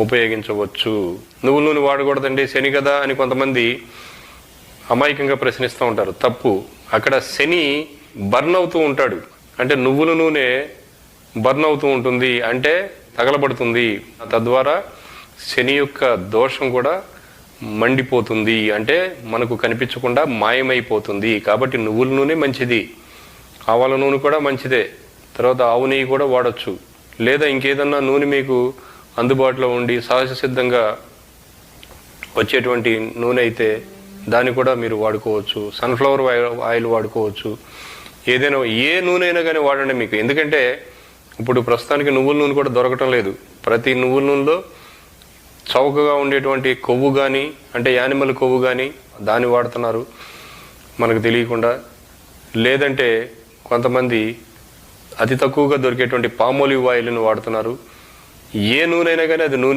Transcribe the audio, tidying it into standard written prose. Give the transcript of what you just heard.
ఉపయోగించవచ్చు. నువ్వుల నూనె వాడకూడదండి శని కదా అని కొంతమంది అమాయకంగా ప్రశ్నిస్తూ ఉంటారు. తప్పు. అక్కడ శని బర్న్ అవుతూ ఉంటాడు. అంటే నువ్వుల నూనె బర్న్ అవుతూ ఉంటుంది అంటే తగలబడుతుంది. తద్వారా శని యొక్క దోషం కూడా మండిపోతుంది, అంటే మనకు కనిపించకుండా మాయమైపోతుంది. కాబట్టి నువ్వుల నూనె మంచిది, ఆవాల నూనె కూడా మంచిదే, తర్వాత ఆవు నెయ్యి కూడా వాడచ్చు. లేదా ఇంకేదన్నా నూనె మీకు అందుబాటులో ఉండి సహజ సిద్ధంగా వచ్చేటువంటి నూనె అయితే దాన్ని కూడా మీరు వాడుకోవచ్చు. సన్ఫ్లవర్ ఆయిల్ వాడుకోవచ్చు. ఏదైనా ఏ నూనె అయినా కానీ వాడండి మీకు. ఎందుకంటే ఇప్పుడు ప్రస్తుతానికి నువ్వుల నూనె కూడా దొరకటం లేదు. ప్రతి నువ్వుల నూనెలో చౌకగా ఉండేటువంటి కొవ్వు కానీ, అంటే యానిమల్ కొవ్వు కానీ దాన్ని వాడుతున్నారు మనకు తెలియకుండా. లేదంటే కొంతమంది అతి తక్కువగా దొరికేటువంటి పామ్ ఆలివ్ ఆయిల్ని వాడుతున్నారు. ఏ నూనె అయినా కానీ అది నూనె.